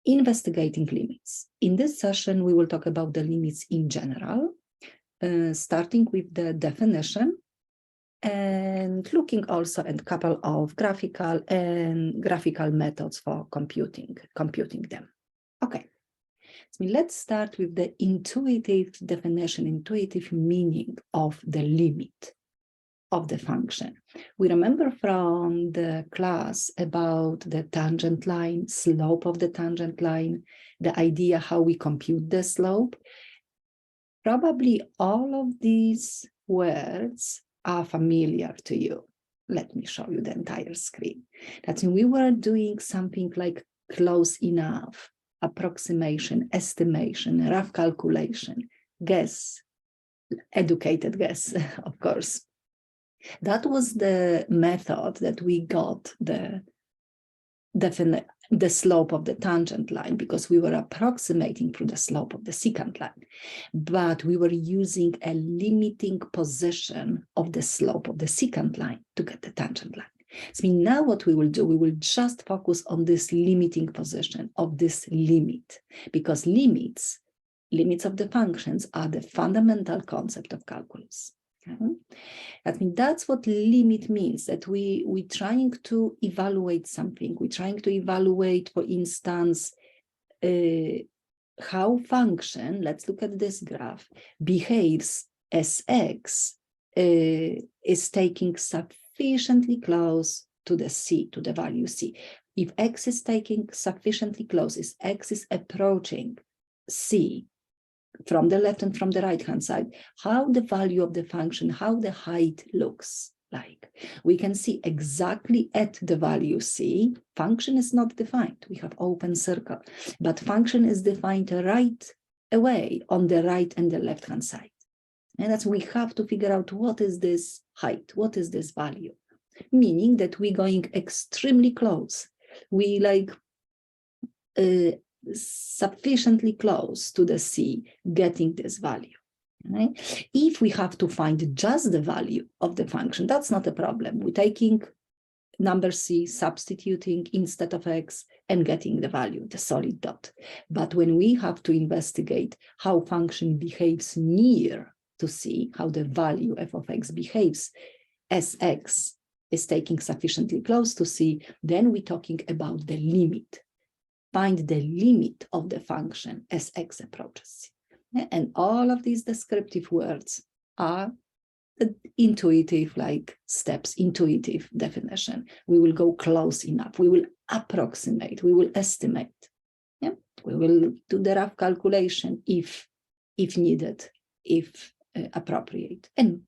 investigating limits. In this session, we will talk about the limits in general, starting with the definition and looking also at a couple of graphical methods for computing them. Okay, so let's start with the intuitive definition, intuitive meaning of the limit of the function. We remember from the class about the tangent line, slope of the tangent line, the idea how we compute the slope. Probably all of these words are familiar to you. Let me show you the entire screen. That's when we were doing something like close enough, approximation, estimation, rough calculation, guess, educated guess, of course. That was the method that we got the slope of the tangent line, because we were approximating through the slope of the secant line. But we were using a limiting position of the slope of the secant line to get the tangent line. So now what we will do, we will just focus on this limiting position of this limit, because limits of the functions are the fundamental concept of calculus. I think that's what limit means, that we're trying to evaluate something. We're trying to evaluate, for instance, how function, let's look at this graph, behaves as x is taking sufficiently close to the c, to the value c. If x is taking sufficiently close, if x is approaching c, from the left and from the right hand side, how the value of the function, how the height looks like. We can see exactly at the value c, function is not defined. We have open circle, but function is defined right away on the right and the left hand side. And that's, we have to figure out what is this height, what is this value, meaning that we're going extremely close. We like sufficiently close to the c, getting this value. Right? If we have to find just the value of the function, that's not a problem. We're taking number c, substituting instead of x, and getting the value, the solid dot. But when we have to investigate how function behaves near to c, how the value f of x behaves as x is taking sufficiently close to c, then we're talking about the limit. Find the limit of the function as x approaches. And all of these descriptive words are the intuitive like steps, intuitive definition. We will go close enough. We will approximate. We will estimate. Yeah? We will do the rough calculation if needed, if appropriate. And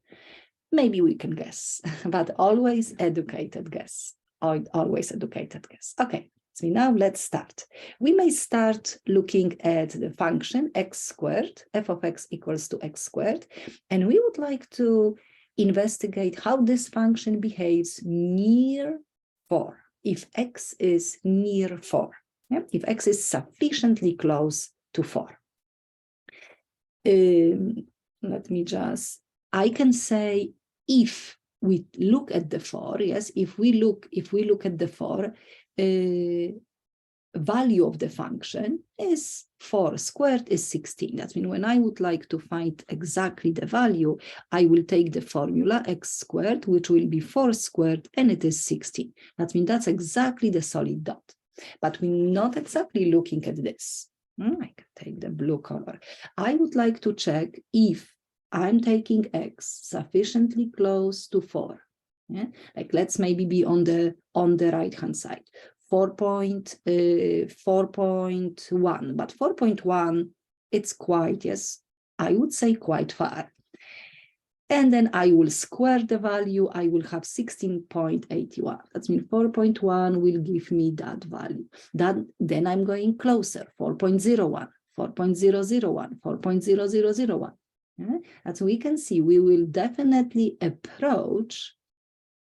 maybe we can guess, but always educated guess. Always educated guess. Okay. So now let's start. We may start looking at the function x squared, f of x equals to x squared, and we would like to investigate how this function behaves near 4, if x is near 4, yeah? If x is sufficiently close to 4. Let me just, I can say if we look at the 4, yes, if we look at the 4, value of the function is 4 squared is 16. That means when I would like to find exactly the value, I will take the formula x squared, which will be 4 squared, and it is 16. That means that's exactly the solid dot. But we're not exactly looking at this. I can take the blue color. I would like to check if I'm taking x sufficiently close to 4. Yeah, like let's maybe be on the right hand side, 4.1, but 4.1, it's quite, yes, I would say quite far. And then I will square the value, I will have 16.81. That means 4.1 will give me that value. Then I'm going closer, 4.01, 4.001, 4.0001. Yeah? As we can see, we will definitely approach.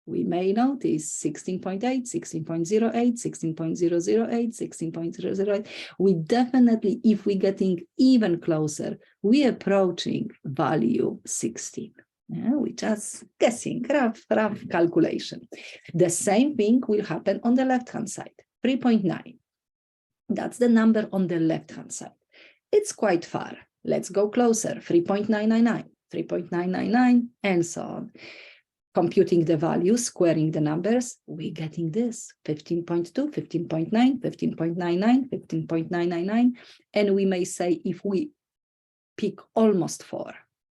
We may notice 16.8, 16.08, 16.008, 16.008. We definitely, if we're getting even closer, we're approaching value 16. Yeah, we're just guessing, rough calculation. The same thing will happen on the left-hand side, 3.9. That's the number on the left-hand side. It's quite far. Let's go closer, 3.999, 3.999, and so on. Computing the values, squaring the numbers, we're getting this, 15.2, 15.9, 15.99, 15.999. And we may say if we pick almost 4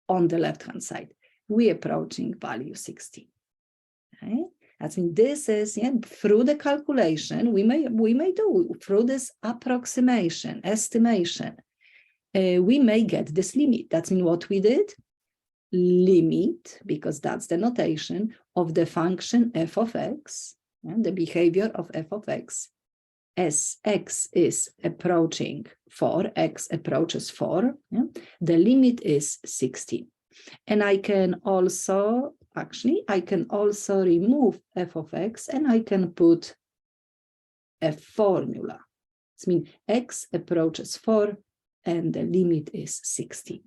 on the left-hand side, we're approaching value 16. Okay? That means this is, through the calculation, we may do, through this approximation, estimation, we may get this limit. That's in what we did. Limit, because that's the notation of the function f of x, the behavior of f of x, as x is approaching 4, x approaches 4, the limit is 16. And I can also, I can also remove f of x and I can put a formula. It means x approaches 4 and the limit is 16.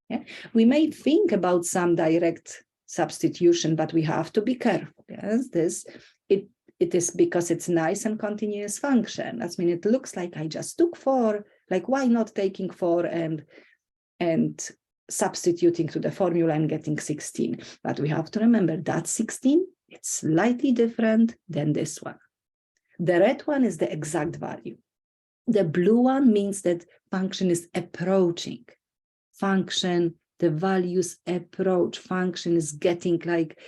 Yeah. We may think about some direct substitution, but we have to be careful. Yes, it is because it's nice and continuous function. That means it looks like I just took 4. Like, why not taking 4 and substituting to the formula and getting 16? But we have to remember that 16, it's slightly different than this one. The red one is the exact value. The blue one means that function is approaching. Function, the values approach, function is getting like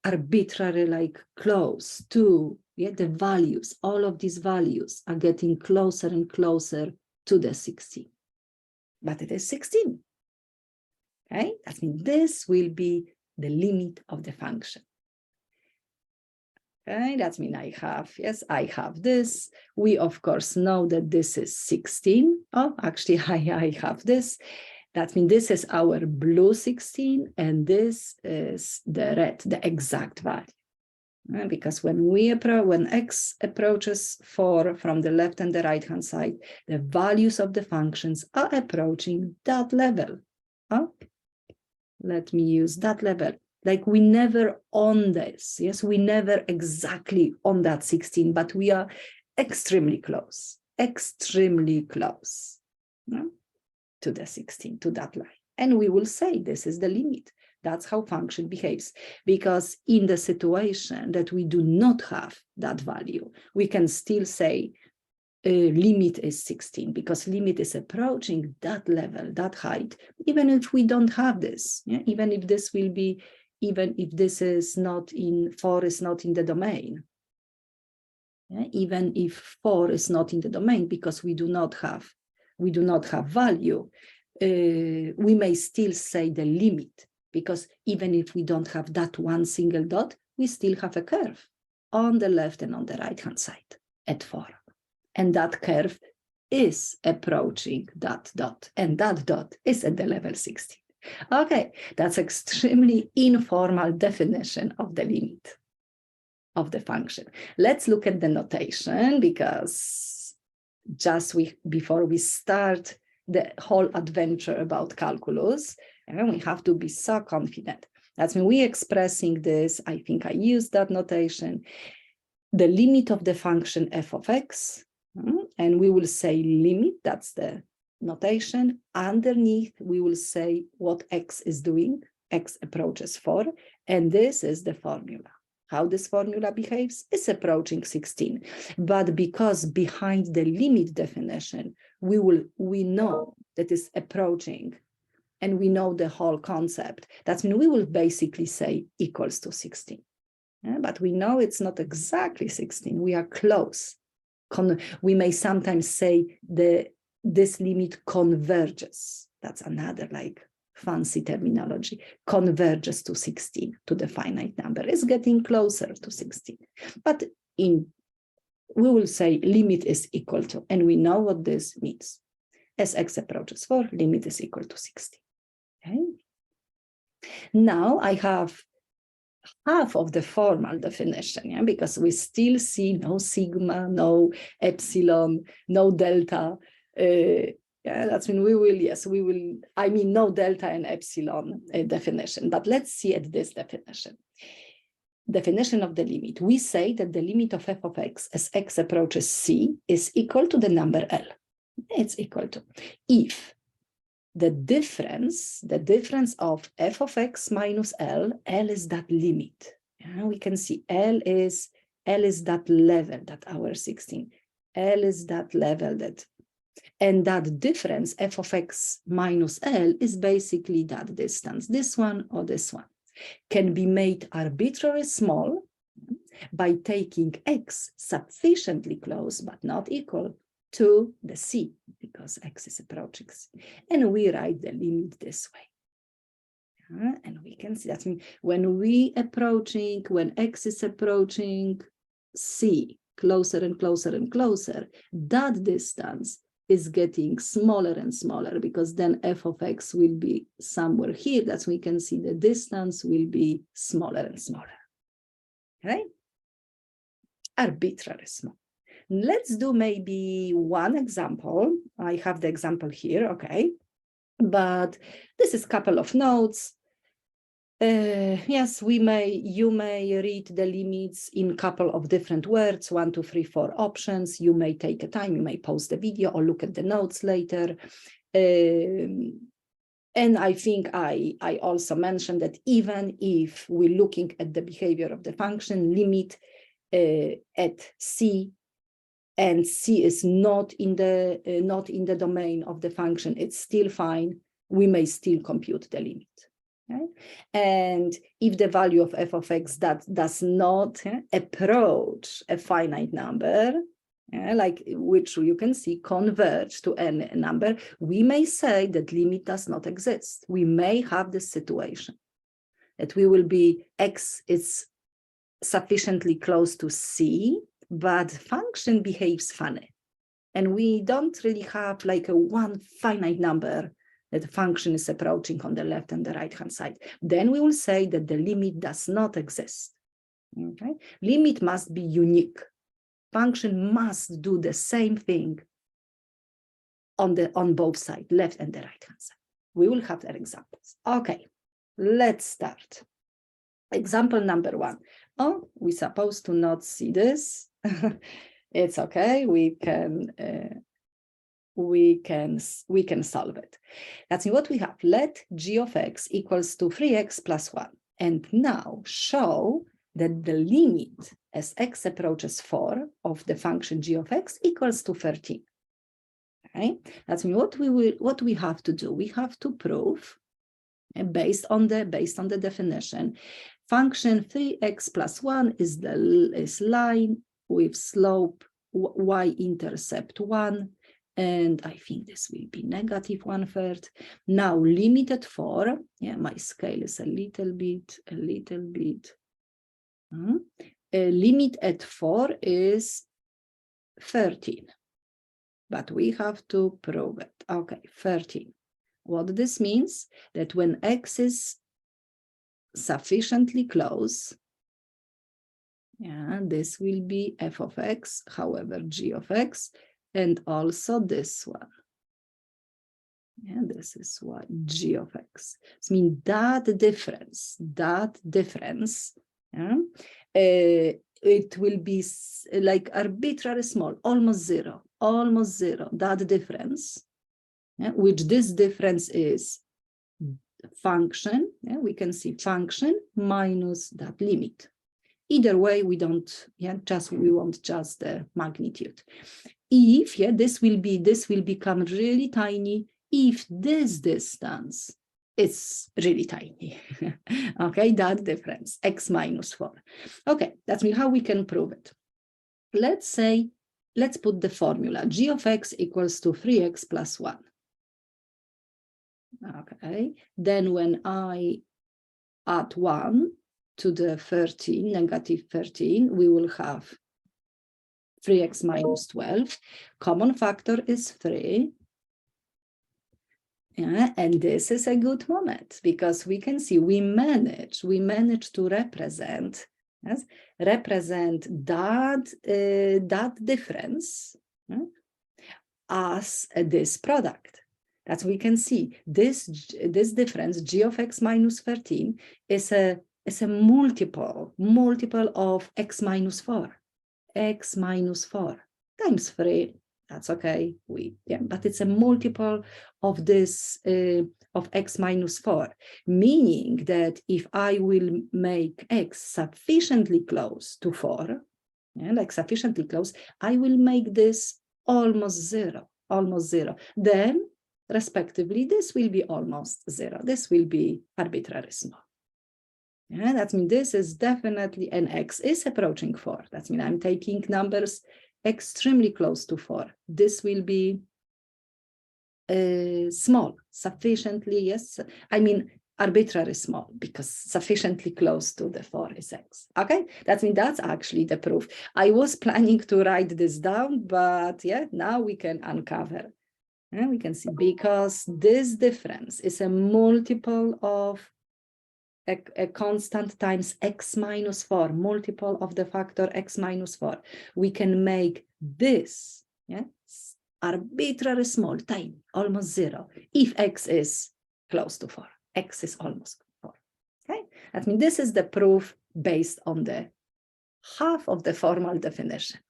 arbitrary, like close to, the values, all of these values are getting closer and closer to the 16. But it is 16. Okay, that means this will be the limit of the function. Okay, that means I have this. We of course know that this is 16. Oh, actually I have this. That means this is our blue 16 and this is the red, the exact value. Because when x approaches 4 from the left and the right hand side, the values of the functions are approaching that level. Let me use that level. Like we never on this, yes, we never exactly on that 16, but we are extremely close to the 16, to that line. And we will say this is the limit. That's how function behaves. Because in the situation that we do not have that value, we can still say limit is 16, because limit is approaching that level, that height, even if we don't have this, even if this will be, even if this is not in 4 is not in the domain, even if 4 is not in the domain, because we do not have value, we may still say the limit, because even if we don't have that one single dot, we still have a curve on the left and on the right hand side at 4. And that curve is approaching that dot, and that dot is at the level 16. Okay, that's extremely informal definition of the limit of the function. Let's look at the notation, because just before we start the whole adventure about calculus, and we have to be so confident. That's when we're expressing this, I think I used that notation, the limit of the function f of x, and we will say limit, that's the notation. Underneath, we will say what x is doing, x approaches 4, and this is the formula. How this formula behaves is approaching 16, but because behind the limit definition, we know that it's approaching, and we know the whole concept. That means we will basically say equals to 16. But we know it's not exactly 16, we are close. We may sometimes say this limit converges. That's another like fancy terminology. Converges to 16, to the finite number. It's getting closer to 16. But we will say limit is equal to, and we know what this means. As x approaches 4, limit is equal to 16. Okay. Now I have half of the formal definition, because we still see no sigma, no epsilon, no delta. That's when we will, I mean, no delta and epsilon definition. But let's see at this definition. definition of the limit, we say that the limit of f of x as x approaches c is equal to the number L. It's equal to, if the difference of f of x minus L is that limit. Yeah, we can see L is that level, that our 16. L is that level that, and that difference f of x minus L is basically that distance, this one or this one, can be made arbitrarily small by taking x sufficiently close but not equal to the c, because x is approaching c, and we write the limit this way. And we can see that when x is approaching c, closer and closer and closer, that distance is getting smaller and smaller, because then f of x will be somewhere here. That's we can see the distance will be smaller and smaller. Okay? Arbitrarily small. Let's do maybe one example. I have the example here, okay? But this is a couple of notes. Yes, you may read the limits in a couple of different words, 1, 2, 3, 4 options. You may take a time, you may pause the video or look at the notes later. And I think I also mentioned that even if we're looking at the behavior of the function, limit at c, and c is not in the domain of the function, it's still fine. We may still compute the limit. Okay? And if the value of f of x that does not approach a finite number, like which you can see converge to any number, we may say that limit does not exist. We may have this situation that we will be x is sufficiently close to c, but function behaves funny, and we don't really have like a one finite number that the function is approaching on the left and the right hand side. Then we will say that the limit does not exist. Okay, limit must be unique. Function must do the same thing on both sides, left and the right hand side. We will have their examples. Okay, let's start. Example number 1. Oh, we're supposed to not see this. It's okay. We can solve it. That's what we have. Let g of x equals to 3x plus 1. And now show that the limit as x approaches 4 of the function g of x equals to 13. Okay, that's what we have to do. We have to prove, based on the definition, function 3x plus 1 is line with slope y-intercept 1, and I think this will be negative 1/3. Now limit at 4. Yeah, my scale is a little bit. Limit at 4 is 13, but we have to prove it. Okay, 13. What this means, that when x is sufficiently close, yeah, this will be f of x, however, g of x, and also this one. Yeah, this is what g of x. It means that difference, yeah, it will be like arbitrarily small, almost zero, that difference, yeah, which this difference is function, yeah, we can see function minus that limit. Either way, we don't, yeah, we want just the magnitude. If, yeah, this will become really tiny if this distance is really tiny. Okay, that difference, x minus 4. Okay, that's how we can prove it. Let's put the formula, g of x equals to 3x plus 1. Okay, then when I add 1 to the 13, negative 13, we will have 3x minus 12. Common factor is 3. Yeah, and this is a good moment, because we can see we manage to represent, yes, that difference, yeah, as this product. That's we can see this difference, g of x minus 13, is a is a multiple of x minus 4. X minus 4 times 3. That's okay. But it's a multiple of this of x minus 4, meaning that if I will make x sufficiently close to 4, like sufficiently close, I will make this almost zero. Then, respectively, this will be almost 0. This will be arbitrarily small. That means this is definitely, and x is approaching 4. That means I'm taking numbers extremely close to 4. This will be small, sufficiently, yes. I mean, arbitrarily small, because sufficiently close to the 4 is x. Okay, that means that's actually the proof. I was planning to write this down, but now we can uncover. And we can see, because this difference is a multiple of a constant times x minus 4, multiple of the factor x minus 4. We can make this arbitrarily small, tiny, almost 0, if x is close to 4. X is almost 4. Okay, that means this is the proof based on the half of the formal definition.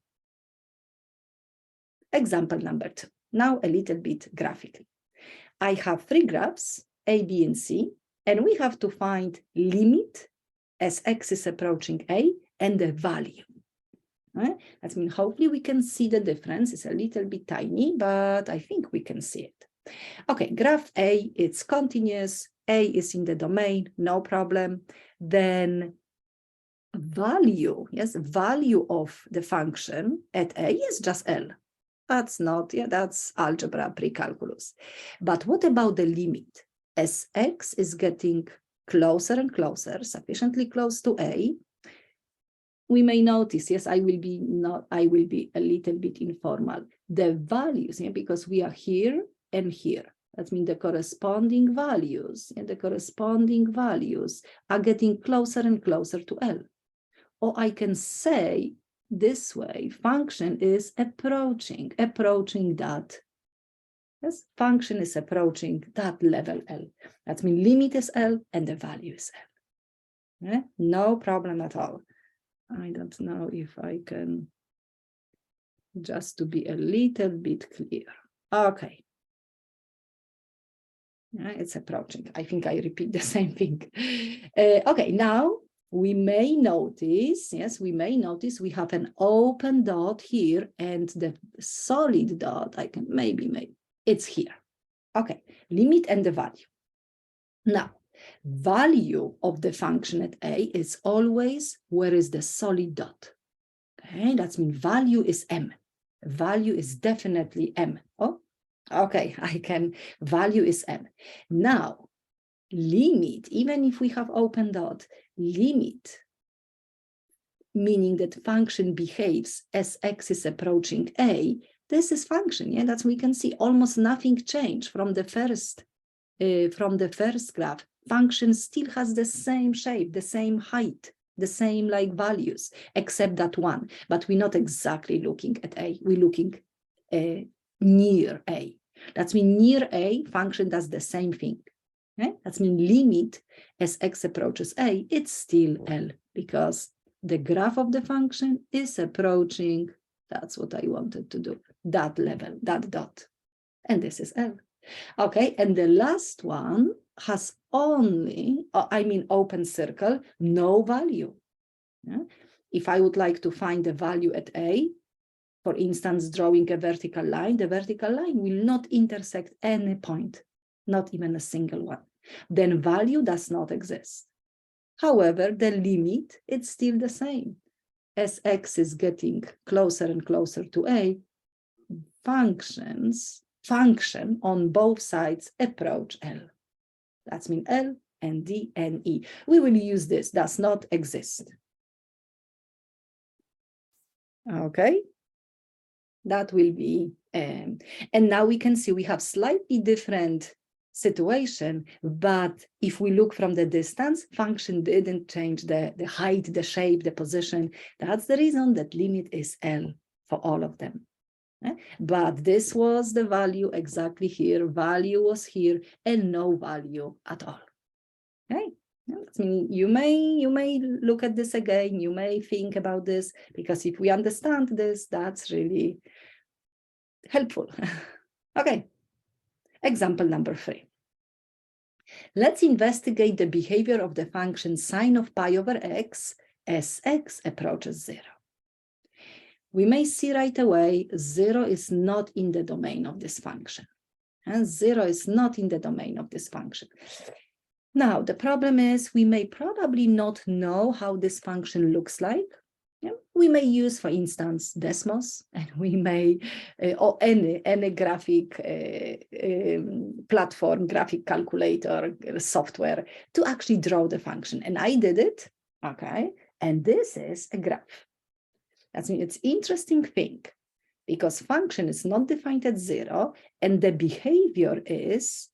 Example number 2. Now a little bit graphically. I have 3 graphs, A, B, and C, and we have to find limit as x is approaching A and the value. That means hopefully we can see the difference. It's a little bit tiny, but I think we can see it. Okay, graph A, it's continuous. A is in the domain, no problem. Then value, value of the function at A is just L. That's not, that's algebra pre-calculus. But what about the limit? As x is getting closer and closer, sufficiently close to A, we may notice, I will be a little bit informal. The values, because we are here and here. That means the corresponding values, and the corresponding values are getting closer and closer to L. Or I can say this way, function is approaching that. Yes, function is approaching that level L. That means limit is L and the value is L. No problem at all. I don't know if I can, just to be a little bit clear. Okay. It's approaching. I think I repeat the same thing. Okay, now we may notice, we have an open dot here and the solid dot, I can maybe, it's here. Okay, limit and the value. Now, value of the function at A is always where is the solid dot. Okay, that means value is M. Value is definitely M. Oh, okay, value is M. Now, limit, even if we have open dot, limit, meaning that function behaves as x is approaching A, this is function, that's we can see almost nothing changed from the first graph. Function still has the same shape, the same height, the same values, except that one, but we're not exactly looking at A, we're looking near A. That means near A, function does the same thing. Okay? That means limit as x approaches A, it's still L, because the graph of the function is approaching, that's what I wanted to do, that level, that dot. And this is L. Okay, and the last one has only, open circle, no value. Yeah? If I would like to find the value at A, for instance, drawing a vertical line, the vertical line will not intersect any point, not even a single one. Then value does not exist. However, the limit, it's still the same. As x is getting closer and closer to A, function on both sides approach L. That means L and D and E. We will use this, does not exist. Okay, that will be, and now we can see we have slightly different situation, but if we look from the distance, function didn't change the height, the shape, the position. That's the reason that limit is L for all of them. But this was the value exactly here, value was here, and no value at all. Okay, I mean, you may look at this again, you may think about this, because if we understand this, that's really helpful. Okay, example number 3. Let's investigate the behavior of the function sine of pi over x as x approaches 0. We may see right away 0 is not in the domain of this function. And 0 is not in the domain of this function. Now, the problem is we may probably not know how this function looks like. Yeah? We may use, for instance, Desmos, and we may, or any graphic platform, graphic calculator software to actually draw the function. And I did it, okay? And this is a graph. That's it's interesting thing, because function is not defined at 0, and the behavior is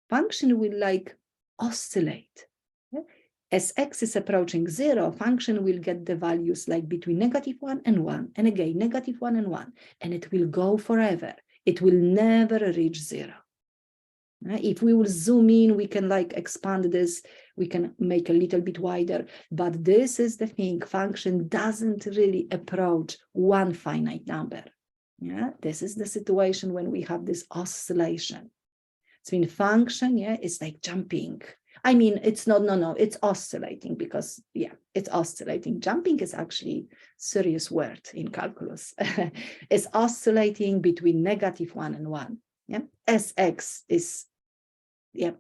function will like oscillate. As x is approaching 0, function will get the values like between -1 and 1, and again, -1 and 1, and it will go forever. It will never reach 0. If we will zoom in, we can like expand this, we can make a little bit wider, but this is the thing, function doesn't really approach one finite number. Yeah, this is the situation when we have this oscillation. So in function, yeah, it's like jumping. I mean, it's not, no, it's oscillating, because, yeah, it's oscillating. Jumping is actually serious word in calculus. It's oscillating between -1 and 1. Yeah, as x is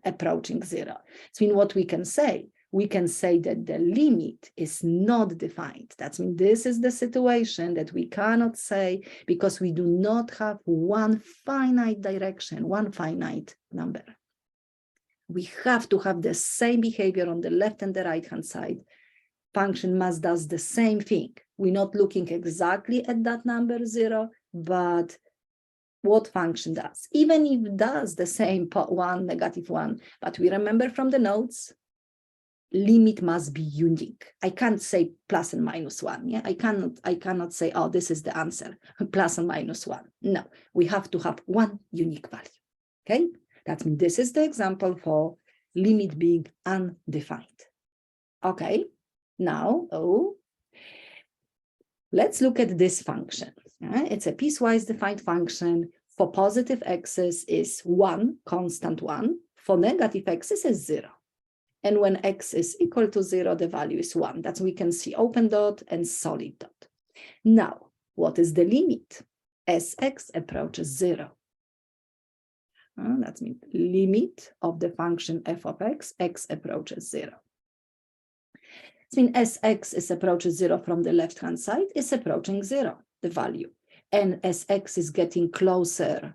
approaching 0. So what we can say that the limit is not defined. That means this is the situation that we cannot say, because we do not have one finite direction, one finite number. We have to have the same behavior on the left and the right-hand side. Function must does the same thing. We're not looking exactly at that number 0, but what function does, even if it does the same 1, -1, but we remember from the notes, limit must be unique. I can't say plus and minus 1. Yeah, I cannot say, oh, this is the answer, plus and minus 1. No, we have to have one unique value. Okay, that means this is the example for limit being undefined. Okay, now, let's look at this function. It's a piecewise defined function. For positive x's is 1, constant 1. For negative x's is 0. And when x is equal to 0, the value is 1. That's we can see open dot and solid dot. Now, what is the limit? As x approaches 0. That means limit of the function f of x approaches 0. I mean, as x is approaches 0 from the left-hand side, is approaching 0, the value. And as x is getting closer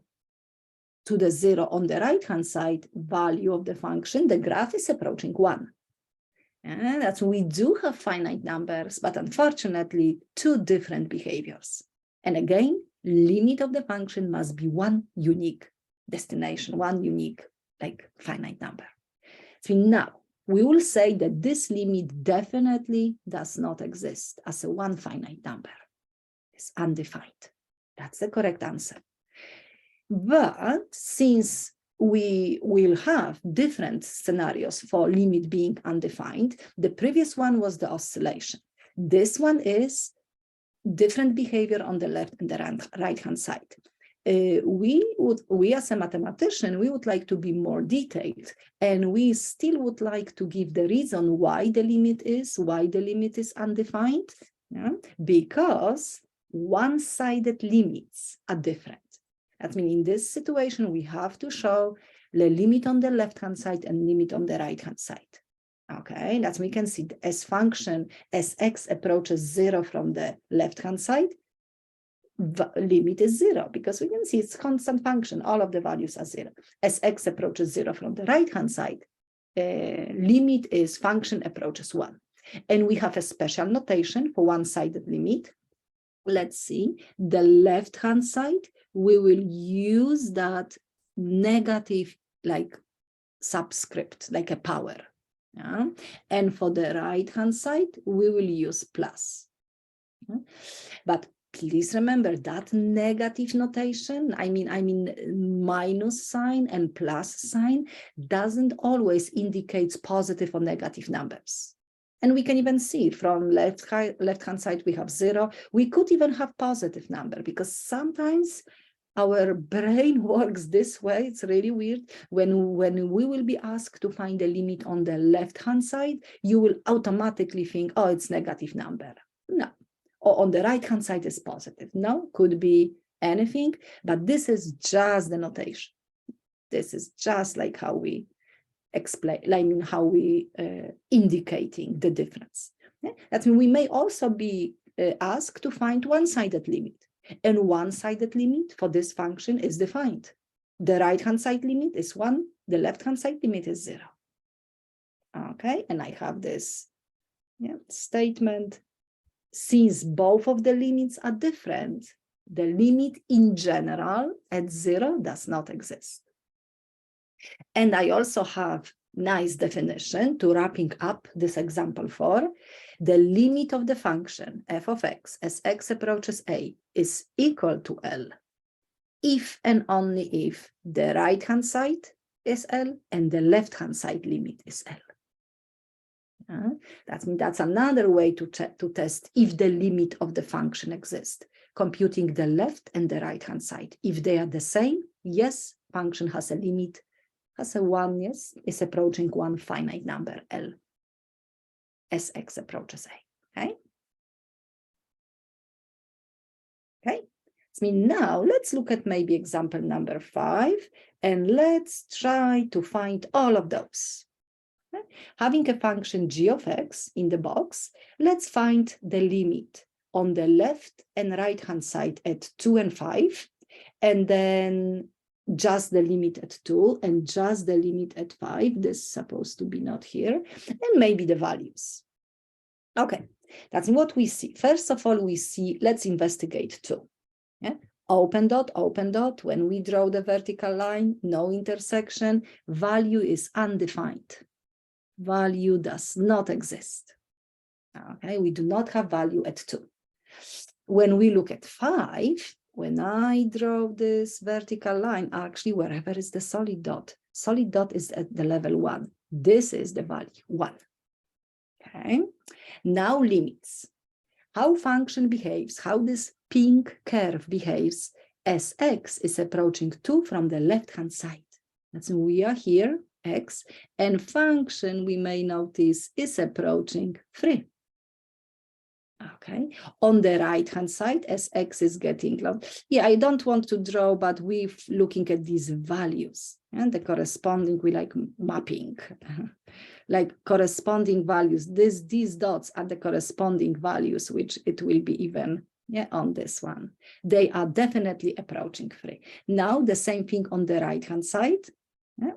to the 0 on the right-hand side, value of the function, the graph is approaching 1. And that's we do have finite numbers, but unfortunately, 2 different behaviors. And again, limit of the function must be one unique destination, one unique like finite number. So now, we will say that this limit definitely does not exist as a one finite number. It's undefined. That's the correct answer. But since we will have different scenarios for limit being undefined, the previous one was the oscillation. This one is different behavior on the left and the right-hand side. We as a mathematician, we would like to be more detailed, and we still would like to give the reason why the limit is undefined, because one-sided limits are different. That means in this situation, we have to show the limit on the left-hand side and limit on the right-hand side. Okay, that's we can see as function, as x approaches 0 from the left-hand side, limit is 0, because we can see it's constant function, all of the values are 0. As x approaches 0 from the right-hand side, limit is function approaches 1. And we have a special notation for one-sided limit. Let's see, the left-hand side, we will use that negative like subscript, like a power. Yeah? And for the right-hand side, we will use plus. But please remember that negative notation, I mean minus sign and plus sign doesn't always indicate positive or negative numbers. And we can even see from left-hand side, we have 0. We could even have positive number because sometimes our brain works this way. It's really weird. When we will be asked to find a limit on the left-hand side, you will automatically think, oh, it's negative number. No. Or on the right-hand side is positive. No, could be anything, but this is just the notation. This is just like how we explain, how we indicating the difference. Yeah? That means we may also be asked to find one-sided limit, and one-sided limit for this function is defined. The right-hand side limit is 1, the left-hand side limit is 0. Okay, and I have this statement. Since both of the limits are different, the limit in general at 0 does not exist. And I also have nice definition to wrapping up this example for the limit of the function f of x as x approaches a is equal to L if and only if the right-hand side is L and the left-hand side limit is L. That's another way to test if the limit of the function exists, computing the left and the right-hand side. If they are the same, yes, function has a limit, has a 1, yes, is approaching one finite number, L, as x approaches a, okay? Okay, so now let's look at maybe example number 5, and let's try to find all of those. Okay? Having a function g of x in the box, let's find the limit on the left and right-hand side at 2 and 5, and then just the limit at 2 and just the limit at 5. This is supposed to be not here, and maybe the values. Okay, that's what we see. First of all, we see, let's investigate 2. Yeah? Open dot, when we draw the vertical line, no intersection, value is undefined. Value does not exist. Okay, we do not have value at 2. When we look at 5, when I draw this vertical line, actually wherever is the solid dot is at the level 1. This is the value 1. Okay, now limits. How function behaves, how this pink curve behaves as x is approaching 2 from the left-hand side. That's we are here, x, and function, we may notice, is approaching 3. Okay, on the right-hand side, as x is getting low. Yeah, I don't want to draw, but we're looking at these values and the corresponding, we like mapping, like corresponding values. These dots are the corresponding values, which it will be even on this one. They are definitely approaching 3. Now the same thing on the right-hand side.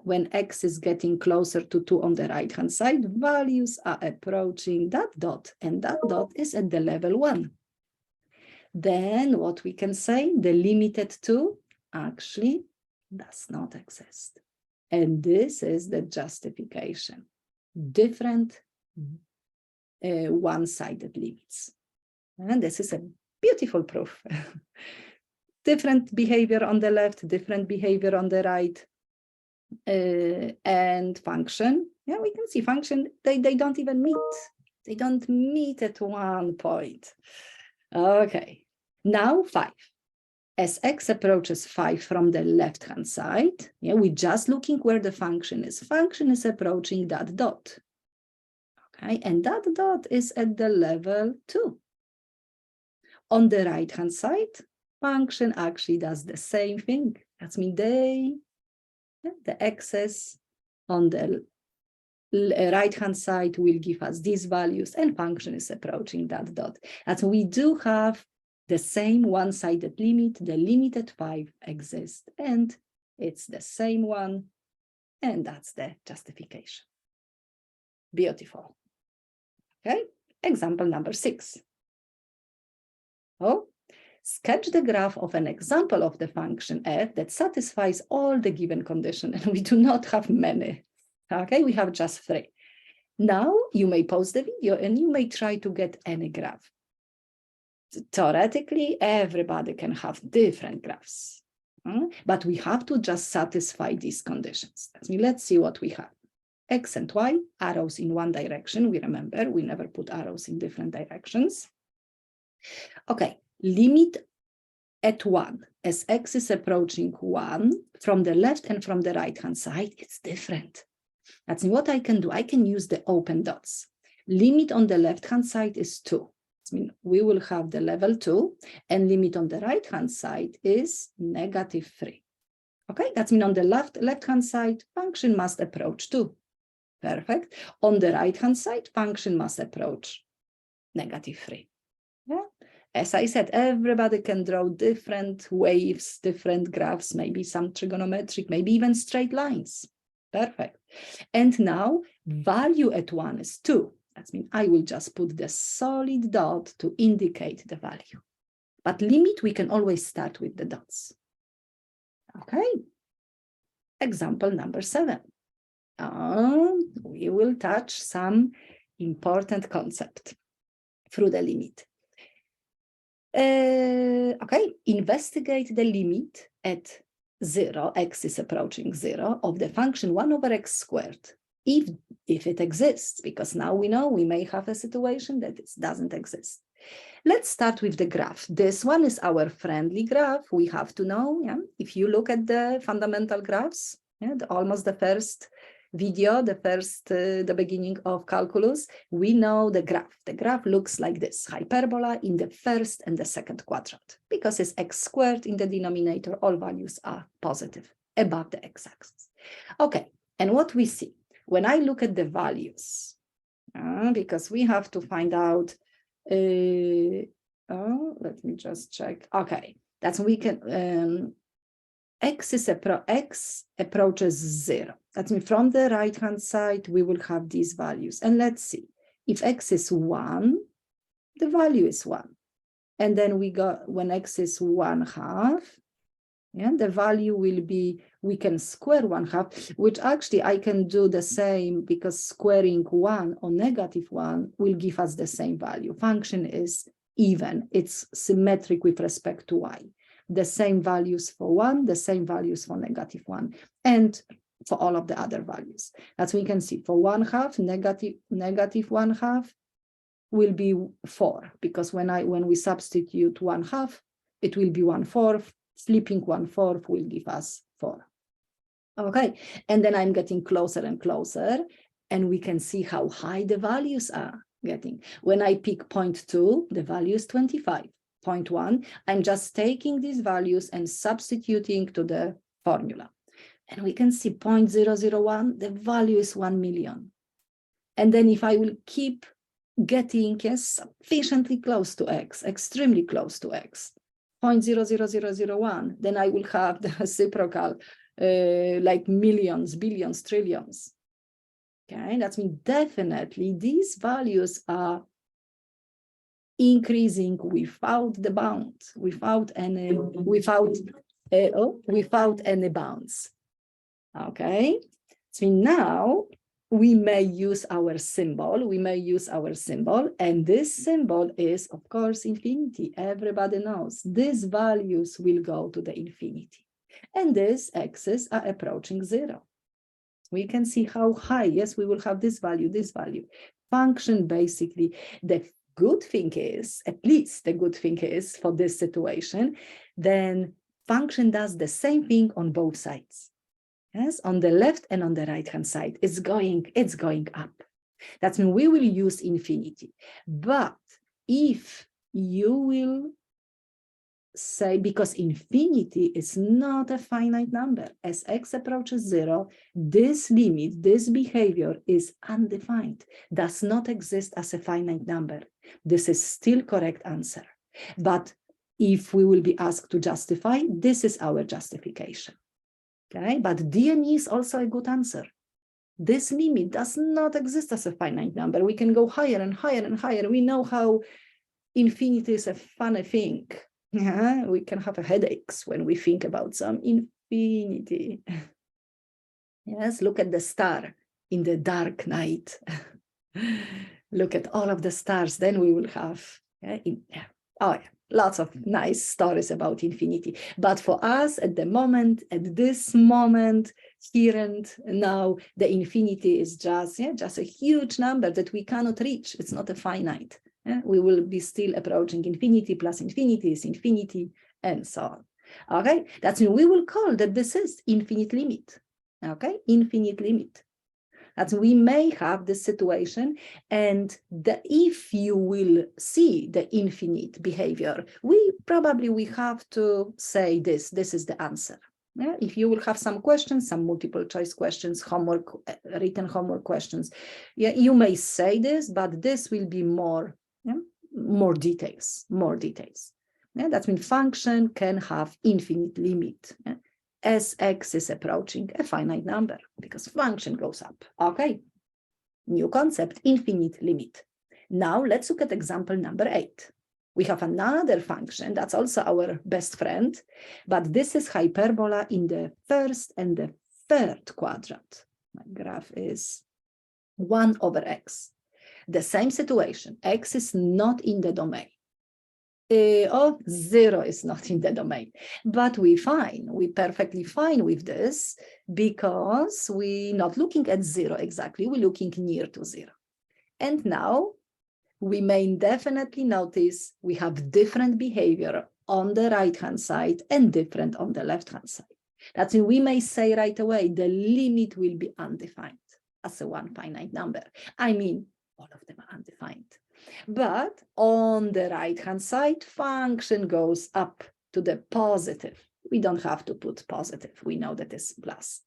When x is getting closer to 2 on the right-hand side, values are approaching that dot, and that dot is at the level 1. Then what we can say, the limit at 2 actually does not exist. And this is the justification. Different one-sided limits. And this is a beautiful proof. Different behavior on the left, different behavior on the right. And function, we can see function, they don't even meet. They don't meet at one point. Okay, now 5. As x approaches 5 from the left-hand side, we're just looking where the function is. Function is approaching that dot. Okay, and that dot is at the level 2. On the right-hand side, function actually does the same thing. That means the axis on the right-hand side will give us these values, and function is approaching that dot. And so we do have the same one-sided limit. The limit at 5 exists, and it's the same one, and that's the justification. Beautiful. Okay, example number 6. Sketch the graph of an example of the function f that satisfies all the given conditions, and we do not have many. Okay, we have just 3. Now you may pause the video and you may try to get any graph. theoretically, everybody can have different graphs, but we have to just satisfy these conditions. Let's see what we have. X and Y, arrows in one direction. We remember, we never put arrows in different directions. Okay, limit at 1. As X is approaching 1, from the left and from the right-hand side, it's different. That's what I can do. I can use the open dots. Limit on the left-hand side is 2. We will have the level 2, and limit on the right-hand side is -3. Okay, that's on the left-hand side, function must approach 2. Perfect. On the right-hand side, function must approach -3. Yeah. As I said, everybody can draw different waves, different graphs, maybe some trigonometric, maybe even straight lines. Perfect. And now value at 1 is 2. That means I will just put the solid dot to indicate the value. But limit, we can always start with the dots. Okay. Example number 7. We will touch some important concept through the limit. Okay, investigate the limit at 0, x is approaching 0, of the function 1 over x squared, if it exists, because now we know we may have a situation that it doesn't exist. Let's start with the graph. This one is our friendly graph. We have to know, if you look at the fundamental graphs, almost the first video, the beginning of calculus, we know the graph. The graph looks like this, hyperbola in the first and the second quadrant. Because it's x squared in the denominator, all values are positive above the x-axis. Okay, and what we see, when I look at the values, because we have to find out, let me just check. Okay, that's we can, x approaches 0. That means from the right-hand side, we will have these values. And let's see, if x is 1, the value is 1. And then we got, when x is 1/2, the value will be, we can square 1/2, which actually I can do the same, because squaring 1 or -1 will give us the same value. Function is even, it's symmetric with respect to y. The same values for 1, the same values for -1, and for all of the other values. As we can see, for 1/2, negative 1/2 will be 4, because when we substitute 1/2, it will be 1/4. Flipping 1/4 will give us 4. Okay, and then I'm getting closer and closer, and we can see how high the values are getting. When I pick 0.2, the value is 25. 0.1, I'm just taking these values and substituting to the formula. And we can see 0.001, the value is 1 million. And then if I will keep getting sufficiently close to x, extremely close to x, 0.00001, then I will have the reciprocal, like millions, billions, trillions. Okay, that means definitely these values are increasing without the bound, without any bounds. Okay, so now we may use our symbol. And this symbol is, of course, infinity. Everybody knows these values will go to the infinity, and these x's are approaching 0. We can see how high. Yes, we will have this value. Function, basically, the good thing is, at least the good thing is for this situation, then function does the same thing on both sides. Yes, on the left and on the right-hand side, it's going up. That means we will use infinity. But if you will say, because infinity is not a finite number, as x approaches 0, this limit, this behavior is undefined, does not exist as a finite number. This is still correct answer. But if we will be asked to justify, this is our justification. Okay, but DNE is also a good answer. This limit does not exist as a finite number. We can go higher and higher and higher. We know how infinity is a funny thing. Yeah, we can have headaches when we think about some infinity. Yes, look at the star in the dark night. Look at all of the stars, then we will have Oh, yeah. Lots of nice stories about infinity. But for us at the moment, at this moment, here and now, the infinity is just a huge number that we cannot reach. It's not a finite. We will be still approaching infinity plus infinity is infinity, and so on. Okay, that's when we will call that this is infinite limit. Okay, infinite limit. That we may have this situation, and if you will see the infinite behavior, we have to say this is the answer. Yeah? If you will have some questions, some multiple choice questions, homework, written homework questions, yeah, you may say this, but this will be more details. Yeah? That means function can have infinite limit. Yeah? As x is approaching a finite number, because function goes up. Okay, new concept, infinite limit. Now let's look at example number 8. We have another function that's also our best friend, but this is hyperbola in the first and the third quadrant. My graph is 1 over x. The same situation, x is not in the domain. 0 is not in the domain, but we perfectly fine with this, because we're not looking at 0 exactly, we're looking near to 0. And now we may definitely notice we have different behavior on the right hand side and different on the left hand side. That's when we may say right away the limit will be undefined as a one finite number. I mean, all of them are undefined. But on the right-hand side, function goes up to the positive. We don't have to put positive. We know that it's plus.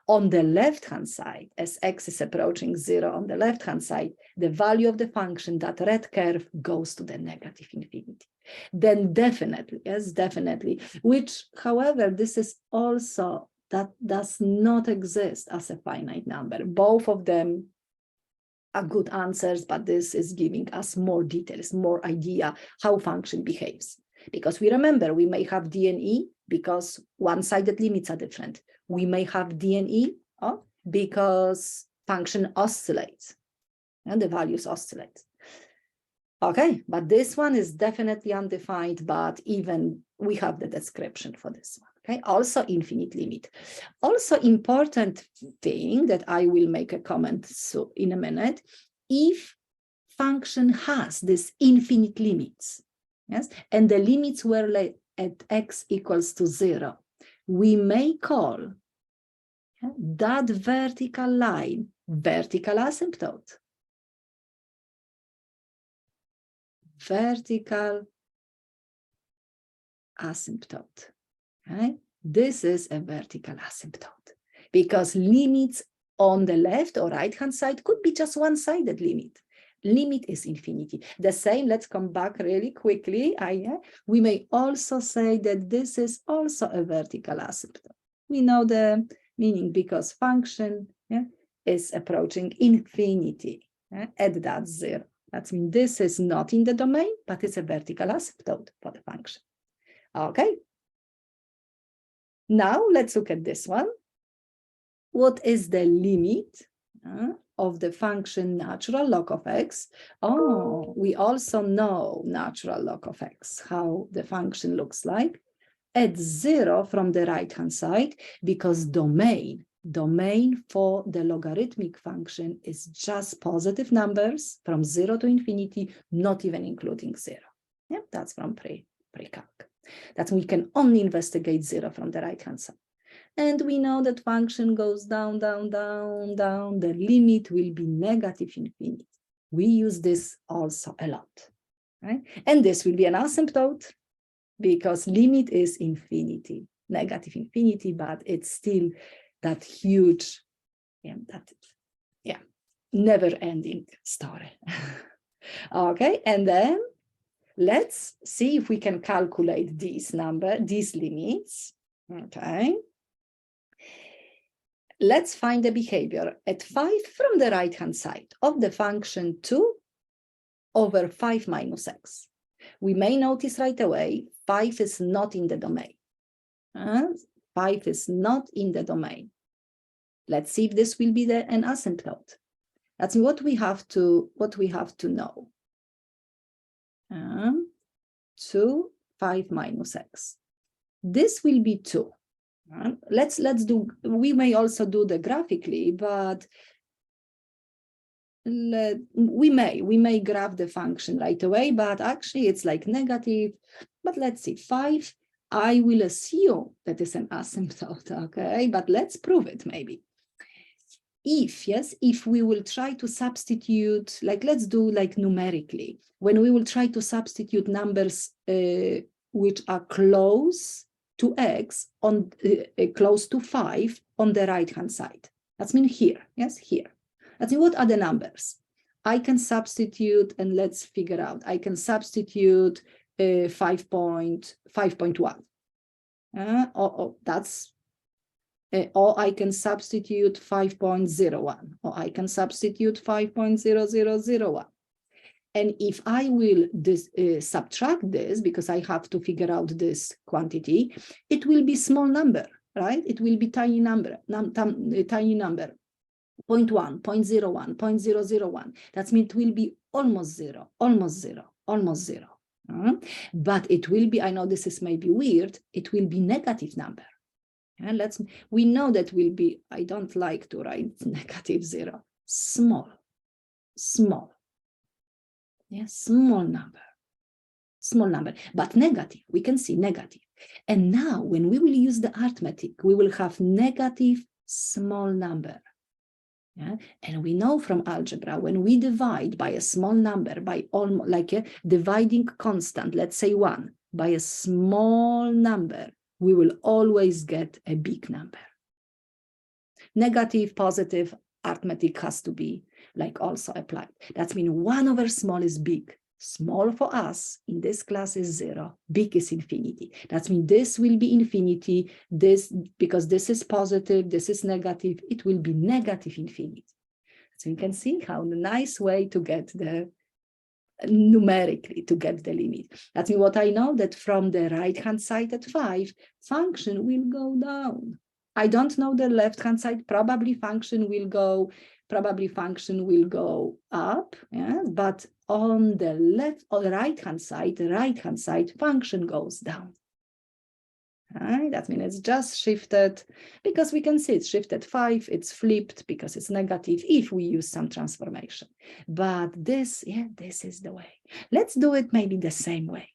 On the left-hand side, as x is approaching 0 on the left-hand side, the value of the function, that red curve, goes to the negative infinity. Then definitely, yes, definitely, which, however, this is also, that does not exist as a finite number. Both of them are good answers, but this is giving us more details, more idea how function behaves. Because we remember, we may have D and E because one-sided limits are different. We may have D and E because function oscillates and the values oscillate. Okay, but this one is definitely undefined, but even we have the description for this one. Okay, also infinite limit. Also important thing that I will make a comment so in a minute, if function has this infinite limits, yes, and the limits were at x equals to 0, we may call that vertical line vertical asymptote. Vertical asymptote. Okay? This is a vertical asymptote because limits on the left or right hand side could be just one-sided limit. Limit is infinity. The same, let's come back really quickly. We may also say that this is also a vertical asymptote. We know the meaning because function is approaching infinity at that 0. That means this is not in the domain, but it's a vertical asymptote for the function. Okay. Now let's look at this one. What is the limit of the function natural log of x? Oh, we also know natural log of x, how the function looks like at 0 from the right-hand side, because domain for the logarithmic function is just positive numbers from 0 to infinity, not even including 0. Yeah, that's from pre-calc. That we can only investigate 0 from the right-hand side. And we know that function goes down, down, down, down. The limit will be negative infinity. We use this also a lot. Right? And this will be an asymptote because limit is infinity, negative infinity, but it's still that huge, never-ending story. Okay, and then let's see if we can calculate these limits. Okay. Let's find the behavior at 5 from the right-hand side of the function 2 over 5 minus x. We may notice right away 5 is not in the domain. 5 is not in the domain. Let's see if this will be an asymptote. That's what we have to know. 2, 5 minus x. This will be 2. Let's do, we may also do the graphically, but we may graph the function right away, but actually it's like negative. But let's see, 5, I will assume that is an asymptote, okay? But let's prove it maybe. If we will try to substitute, like let's do like numerically, when we will try to substitute numbers which are close to x on close to 5 on the right hand side. That's mean here, yes, here. That's mean what are the numbers? I can substitute, and let's figure out. I can substitute 5.1. That's. Or I can substitute 5.01, or I can substitute 5.0001. And if I will subtract this, because I have to figure out this quantity, it will be small number, right? It will be tiny number, tiny number, 0.1, 0.01, 0.001. That means it will be almost zero, almost zero, almost zero. But it will be, I know this is maybe weird, it will be negative number. And we know that will be, I don't like to write negative 0, small, yeah, small number, but negative, we can see negative. And now when we will use the arithmetic, we will have negative small number. Yeah? And we know from algebra, when we divide by a small number, by almost like a dividing constant, let's say 1, by a small number, we will always get a big number. Negative, positive, arithmetic has to be like also applied. That means 1 over small is big. Small for us in this class is 0, big is infinity. That means this will be infinity, this, because this is positive, this is negative, it will be negative infinity. So you can see how the nice way to get the numerically to get the limit. That's what I know, that from the right hand side at 5, function will go down. I don't know the left hand side, probably function will go up, yeah? But on the left or the right hand side function goes down. Right? That means it's just shifted, because we can see it's shifted 5, it's flipped because it's negative if we use some transformation. But this, yeah, this is the way. Let's do it maybe the same way.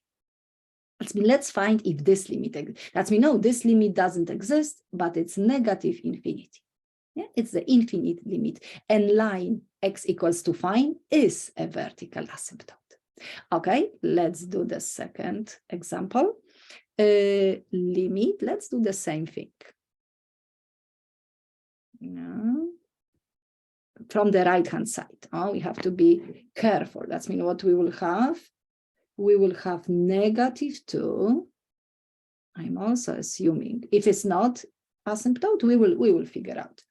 Let's find if this limit exists. That we know this limit doesn't exist, but it's negative infinity. Yeah, it's the infinite limit. And line x equals to 5 is a vertical asymptote. Okay, let's do the second example. Limit, let's do the same thing. From the right hand side. We have to be careful. That's mean what we will have. We will have negative 2. I'm also assuming if it's not asymptote, we will figure out.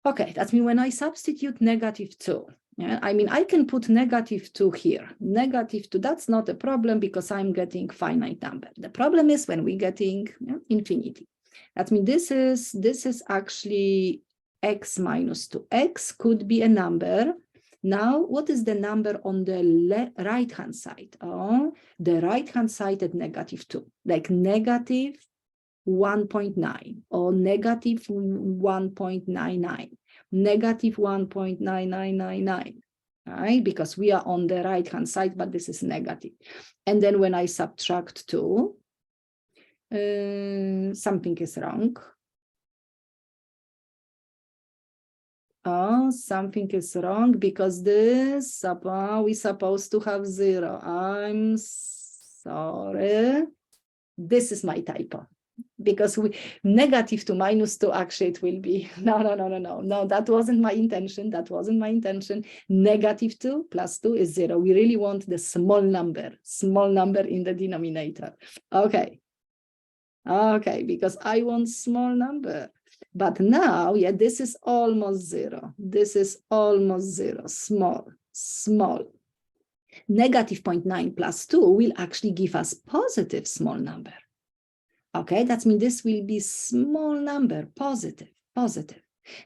Okay, that means when I substitute negative 2, yeah, I mean, I can put negative 2 here. Negative 2, that's not a problem because I'm getting finite number. The problem is when we're getting infinity. That means this is actually x minus 2. X could be a number. Now, what is the number on the right hand side? The right hand side at negative 2, like negative 1.9 or negative 1.99, negative 1.9999, right? Because we are on the right hand side, but this is negative. And then when I subtract 2, something is wrong. Something is wrong because this, we're supposed to have 0. I'm sorry. This is my typo. Because negative 2 minus 2, actually it will be, no, that wasn't my intention. Negative 2 plus 2 is 0. We really want the small number in the denominator. Okay, because I want small number. But now, yeah, this is almost 0. This is almost 0, small. Negative 0.9 plus 2 will actually give us positive small number. Okay, that means this will be small number, positive.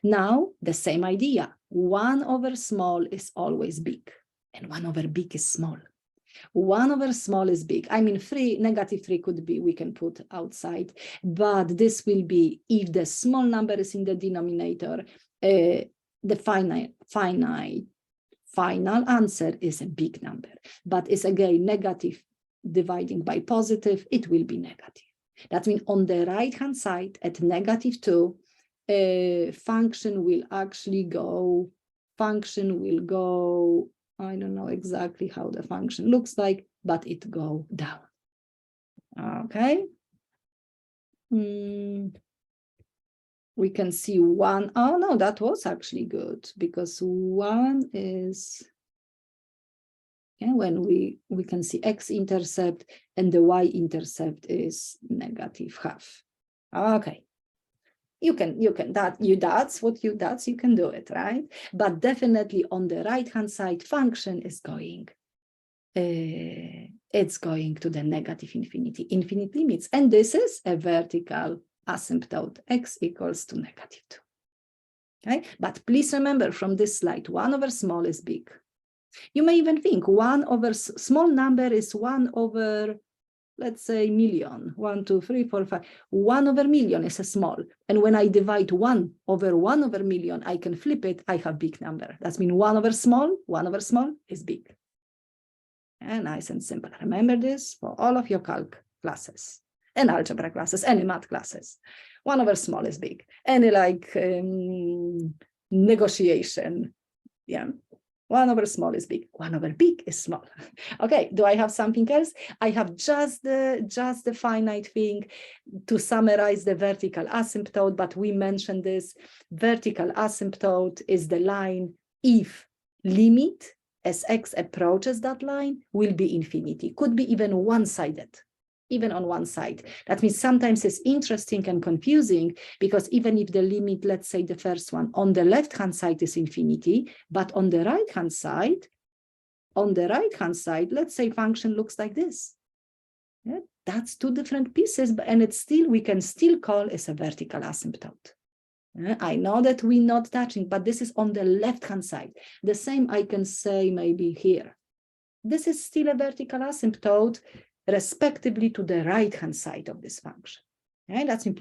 Now, the same idea. 1 over small is always big, and 1 over big is small. 1 over small is big. I mean, negative 3 could be, we can put outside, but this will be if the small number is in the denominator, the final answer is a big number, but it's again negative dividing by positive, it will be negative. That means on the right-hand side at -2, function will actually go, I don't know exactly how the function looks like, but it go down. Okay. We can see 1. Oh no, that was actually good, because 1 is, yeah, when we can see x-intercept and the y-intercept is -0.5. Okay. You can do it, right? But definitely on the right-hand side, function is going, it's going to the negative infinity, infinite limits. And this is a vertical asymptote, x equals to -2. Okay, but please remember from this slide, 1 over small is big. You may even think 1 over small number is 1 over, let's say, million. 1, 2, 3, 4, 5. 1 over million is a small. And when I divide 1 over million, I can flip it. I have big number. That means 1 over small is big. And nice and simple. Remember this for all of your calc classes and algebra classes, any math classes. 1 over small is big. Any negotiation, yeah. 1 over small is big. 1 over big is small. Okay, do I have something else? I have just the finite thing to summarize the vertical asymptote, but we mentioned this. Vertical asymptote is the line if limit as x approaches that line will be infinity. Could be even one-sided, even on one side. That means sometimes it's interesting and confusing, because even if the limit, let's say the first one, on the left-hand side is infinity, but on the right-hand side, let's say function looks like this. Yeah, that's two different pieces, and it's still, we can still call it a vertical asymptote. I know that we're not touching, but this is on the left-hand side. The same I can say maybe here. This is still a vertical asymptote, respectively to the right-hand side of this function. Okay, that's do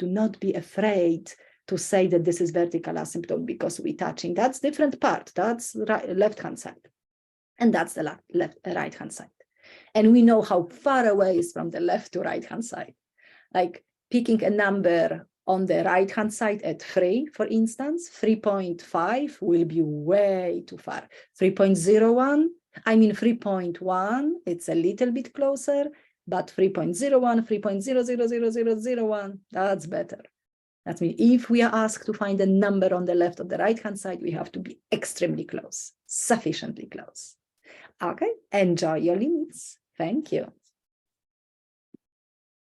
not be afraid to say that this is vertical asymptote because we're touching. That's different part. That's left-hand side, and that's the right-hand side. And we know how far away is from the left to right-hand side. Like picking a number on the right-hand side at 3, for instance, 3.5 will be way too far. 3.01, I mean 3.1, it's a little bit closer, but 3.01, 3.0000001, that's better. That means if we are asked to find a number on the left or the right-hand side, we have to be extremely close, sufficiently close. Okay, enjoy your limits. Thank you.